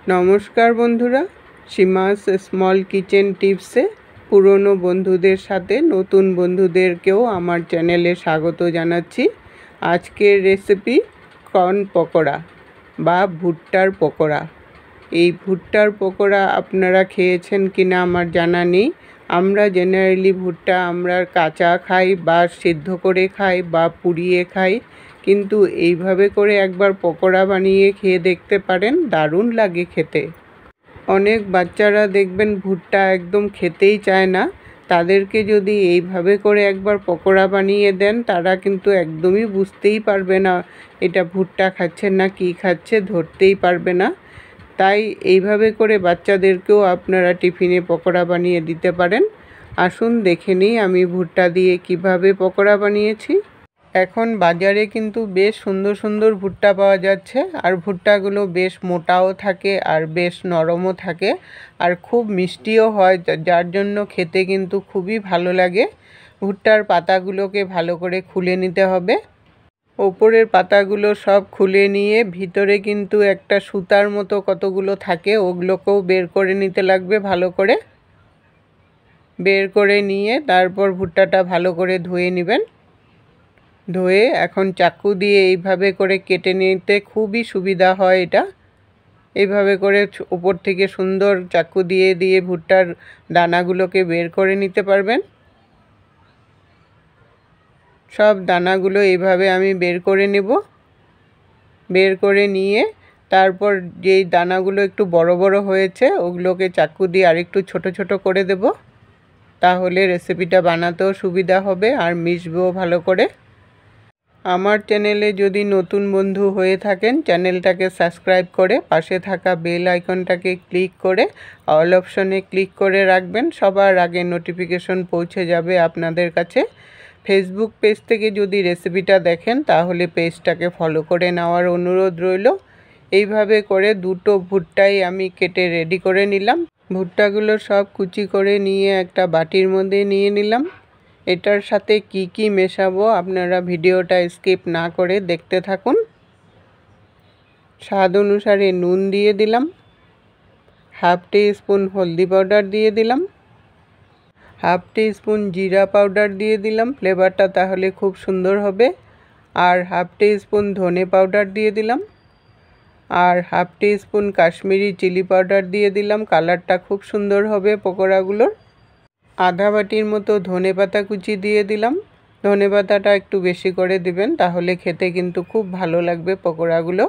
নমস্কার বন্ধুরা, সীমাস small kitchen টিপসে পুরনো বন্ধুদের সাথে নতুন বন্ধুদেরকেও আমার চ্যানেলে স্বাগত জানাচ্ছি। আজকের রেসিপি কর্ন পকোড়া বা ভুট্টার পকোড়া। এই ভুট্টার পকোড়া আপনারা খেয়েছেন কিনা আমার জানা নেই। আমরা জেনারেলি ভুট্টা আমরা কাঁচা খাই বা সিদ্ধ করে খাই বা পুড়িয়ে খাই, কিন্তু এইভাবে করে একবার পকোড়া বানিয়ে খেয়ে দেখতে পারেন, দারুণ লাগে খেতে। অনেক বাচ্চারা দেখবেন ভুট্টা একদম খেতেই চায় না, তাদেরকে যদি এইভাবে করে একবার পকোড়া বানিয়ে দেন, তারা কিন্তু একদমই বুঝতেই পারবে না এটা ভুট্টা খাচ্ছে না কি খাচ্ছে, ধরতেই পারবে না। তাই এইভাবে করে বাচ্চাদেরকেও আপনারা টিফিনে পকোড়া বানিয়ে দিতে পারেন। আসুন দেখে নিই আমি ভুট্টা দিয়ে কিভাবে পকোড়া বানিয়েছি। এখন বাজারে কিন্তু বেশ সুন্দর সুন্দর ভুট্টা পাওয়া যাচ্ছে, আর ভুট্টাগুলো বেশ মোটাও থাকে আর বেশ নরমও থাকে আর খুব মিষ্টিও হয়, যার জন্য খেতে কিন্তু খুবই ভালো লাগে। ভুট্টার পাতাগুলোকে ভালো করে খুলে নিতে হবে। ওপরের পাতাগুলো সব খুলে নিয়ে ভিতরে কিন্তু একটা সুতার মতো কতগুলো থাকে, ওগুলোকেও বের করে নিতে লাগবে ভালো করে। বের করে নিয়ে তারপর ভুট্টাটা ভালো করে ধুয়ে নেবেন। ধুয়ে এখন চাকু দিয়ে এইভাবে করে কেটে নিতে খুবই সুবিধা হয় এটা। এইভাবে করে উপর থেকে সুন্দর চাকু দিয়ে দিয়ে ভুট্টার দানাগুলোকে বের করে নিতে পারবেন। সব দানাগুলো এইভাবে আমি বের করে নেব। বের করে নিয়ে তারপর যেই দানাগুলো একটু বড় বড় হয়েছে ওগুলোকে চাকু দিয়ে আরেকটু ছোট ছোট করে দেব, তাহলে রেসিপিটা বানাতেও সুবিধা হবে আর মিশবেও ভালো করে। আমার চ্যানেলে যদি নতুন বন্ধু হয়ে থাকেন, চ্যানেলটাকে সাবস্ক্রাইব করে পাশে থাকা বেল আইকনটাকে ক্লিক করে অল অপশনে ক্লিক করে রাখবেন, সবার আগে নোটিফিকেশন পৌঁছে যাবে আপনাদের কাছে। ফেসবুক পেজ থেকে যদি রেসিপিটা দেখেন তাহলে পেজটাকে ফলো করে নেওয়ার অনুরোধ রইল। এইভাবে করে দুটো ভুট্টাই আমি কেটে রেডি করে নিলাম। ভুট্টাগুলো সব কুচি করে নিয়ে একটা বাটির মধ্যে নিয়ে নিলাম। এটার সাথে কি কি মেশাবো আপনারা ভিডিওটা স্কিপ না করে দেখতে থাকুন। স্বাদ অনুসারে নুন দিয়ে দিলাম, হাফ টিস্পুন হলদি পাউডার দিয়ে দিলাম, হাফ টিস্পুন জিরা পাউডার দিয়ে দিলাম, ফ্লেভারটা তাহলে খুব সুন্দর হবে। আর হাফ টিস্পুন ধনে পাউডার দিয়ে দিলাম, আর half teaspoon Kashmiri chilli powder দিয়ে দিলাম, কালারটা খুব সুন্দর হবে পকোড়াগুলোর। আধা বাটির মতো ধনেপাতা কুচি দিয়ে দিলাম। ধনেপাতাটা একটু বেশি করে দিবেন, তাহলে খেতে কিন্তু খুব ভালো লাগবে পকোড়াগুলো।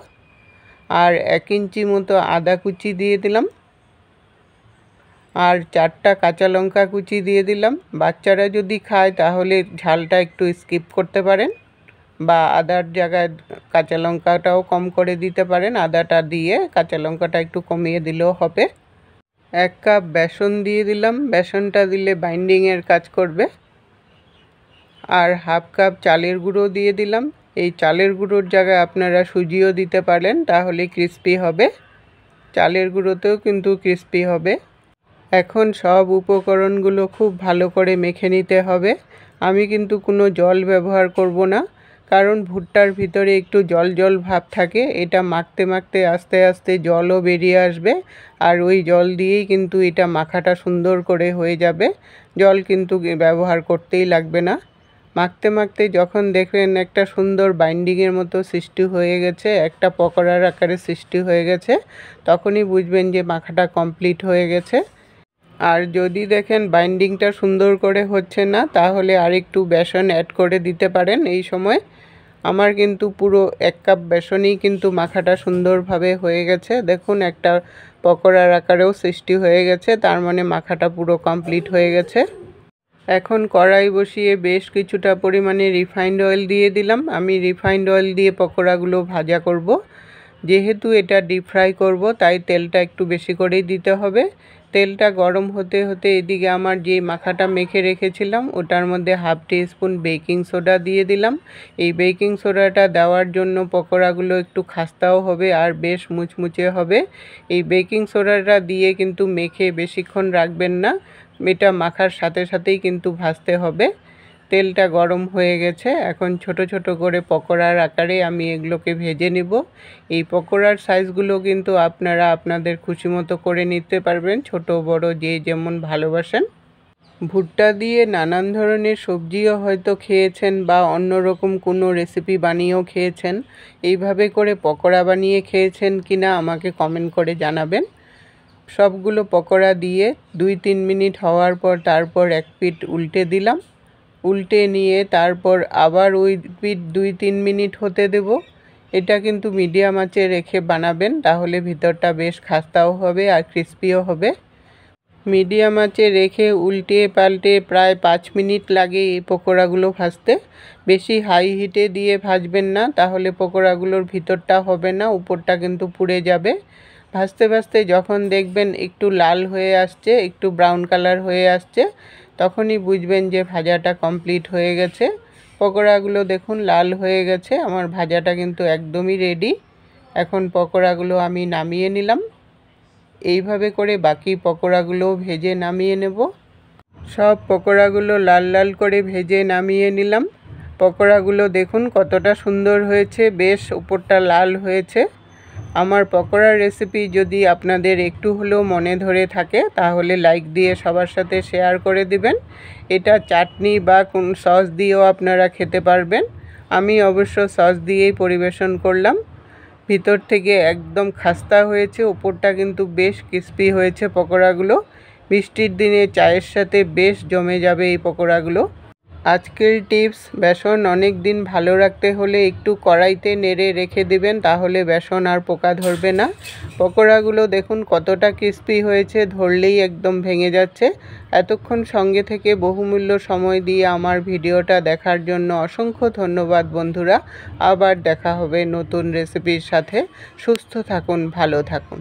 আর 1 ইঞ্চি মতো আদা কুচি দিয়ে দিলাম, আর 4টা কাঁচা লঙ্কা কুচি দিয়ে দিলাম। বাচ্চারা যদি খায় তাহলে ঝালটা একটু স্কিপ করতে পারেন, বা আদার জায়গায় কাঁচা লঙ্কাটাও কম করে দিতে পারেন। আদাটা দিয়ে কাঁচা লঙ্কাটা একটু কমিয়ে দিলেও হবে। 1 কাপ বেসন দিয়ে দিলাম, বেসনটা দিলে বাইন্ডিংয়ের কাজ করবে। আর হাফ কাপ চালের গুঁড়ো দিয়ে দিলাম। এই চালের গুঁড়োর জায়গায় আপনারা সুজিও দিতে পারেন, তাহলে ক্রিস্পি হবে। চালের গুঁড়োতেও কিন্তু ক্রিস্পি হবে। এখন সব উপকরণগুলো খুব ভালো করে মেখে নিতে হবে। আমি কিন্তু কোনো জল ব্যবহার করব না, কারণ ভুট্টার ভিতরে একটু জল জল ভাব থাকে। এটা মাখতে মাখতে আস্তে আস্তে জলও বেরিয়ে আসবে, আর ওই জল দিয়েই কিন্তু এটা মাখাটা সুন্দর করে হয়ে যাবে। জল কিন্তু ব্যবহার করতেই লাগবে না। মাখতে মাখতে যখন দেখবেন একটা সুন্দর বাইন্ডিংয়ের মতো সৃষ্টি হয়ে গেছে, একটা পকোড়ার আকারে সৃষ্টি হয়ে গেছে, তখনই বুঝবেন যে মাখাটা কমপ্লিট হয়ে গেছে। আর যদি দেখেন বাইন্ডিংটা সুন্দর করে হচ্ছে না, তাহলে আরেকটু বেসন অ্যাড করে দিতে পারেন এই সময়। আমার কিন্তু পুরো 1 কাপ বেসনই কিন্তু মাখাটা সুন্দরভাবে হয়ে গেছে। দেখুন একটা পকোড়ার আকারেও সৃষ্টি হয়ে গেছে, তার মানে মাখাটা পুরো কমপ্লিট হয়ে গেছে। এখন কড়াই বসিয়ে বেশ কিছুটা পরিমাণে রিফাইন্ড অয়েল দিয়ে দিলাম। আমি রিফাইন্ড অয়েল দিয়ে পকোড়াগুলো ভাজা করব। যেহেতু এটা ডিপ ফ্রাই করব, তাই তেলটা একটু বেশি করেই দিতে হবে। তেলটা গরম হতে হতে এদিকে আমার যে মাখাটা মেখে রেখেছিলাম ওটার মধ্যে হাফ টিস্পুন বেকিং সোডা দিয়ে দিলাম। এই বেকিং সোডাটা দেওয়ার জন্য পকোড়াগুলো একটু খাস্তাও হবে আর বেশ মুচমুচে হবে। এই বেকিং সোডাটা দিয়ে কিন্তু মেখে বেশিক্ষণ রাখবেন না, এটা মাখার সাথে সাথেই কিন্তু ভাজতে হবে। তেলটা গরম হয়ে গেছে। এখন ছোট ছোট করে পকোড়ার আকারে আমি এগুলোকে ভেজে নিব। এই পকোড়ার সাইজগুলো কিন্তু আপনারা আপনাদের খুশি মতো করে নিতে পারবেন, ছোট বড় যে যেমন ভালোবাসেন। ভুট্টা দিয়ে নানান ধরনের সবজিও হয়তো খেয়েছেন বা অন্যরকম কোনো রেসিপি বানিয়েও খেয়েছেন। এইভাবে করে পকোড়া বানিয়ে খেয়েছেন কিনা আমাকে কমেন্ট করে জানাবেন। সবগুলো পকোড়া দিয়ে 2-3 মিনিট হওয়ার পর তারপর এক পিঠ উল্টে দিলাম। উল্টে নিয়ে তারপর আবার ওই পিঠ 2-3 মিনিট হতে দেব। এটা কিন্তু মিডিয়াম আঁচে রেখে বানাবেন, তাহলে ভিতরটা বেশ খাস্তাও হবে আর ক্রিস্পিও হবে। মিডিয়াম আঁচে রেখে উল্টে পাল্টে প্রায় 5 মিনিট লাগে এই পকোড়াগুলো ভাজতে। বেশি হাই হিটে দিয়ে ভাজবেন না, তাহলে পকোড়াগুলোর ভিতরটা হবে না, উপরটা কিন্তু পুড়ে যাবে। ভাজতে ভাজতে যখন দেখবেন একটু লাল হয়ে আসছে, একটু ব্রাউন কালার হয়ে আসছে, তখনই বুঝবেন যে ভাজাটা কমপ্লিট হয়ে গেছে। পকোড়াগুলো দেখুন লাল হয়ে গেছে, আমার ভাজাটা কিন্তু একদমই রেডি। এখন পকোড়াগুলো আমি নামিয়ে নিলাম। এইভাবে করে বাকি পকোড়াগুলো ভেজে নামিয়ে নেব। সব পকোড়াগুলো লাল লাল করে ভেজে নামিয়ে নিলাম। পকোড়াগুলো দেখুন কতটা সুন্দর হয়েছে, বেশ উপরটা লাল হয়েছে। আমার পকোড়ার রেসিপি যদি আপনাদের একটু হলেও মনে ধরে থাকে তাহলে লাইক দিয়ে সবার সাথে শেয়ার করে দিবেন। এটা চাটনি বা কোন সস দিয়েও আপনারা খেতে পারবেন। আমি অবশ্য সস দিয়েই পরিবেশন করলাম। ভিতর থেকে একদম খাস্তা হয়েছে, উপরটা কিন্তু বেশ ক্রিস্পি হয়েছে পকোড়াগুলো। বৃষ্টির দিনে চায়ের সাথে বেশ জমে যাবে এই পকোড়াগুলো। আজকের টিপস, বেসন অনেক দিন ভালো রাখতে হলে একটু কড়াইতে নেড়ে রেখে দিবেন, তাহলে বেসন আর পোকা ধরবে না। পকোড়াগুলো দেখুন কতটা ক্রিস্পি হয়েছে, ধরলেই একদম ভেঙে যাচ্ছে। এতক্ষণ সঙ্গে থেকে বহুমূল্য সময় দিয়ে আমার ভিডিওটা দেখার জন্য অসংখ্য ধন্যবাদ বন্ধুরা। আবার দেখা হবে নতুন রেসিপির সাথে। সুস্থ থাকুন, ভালো থাকুন।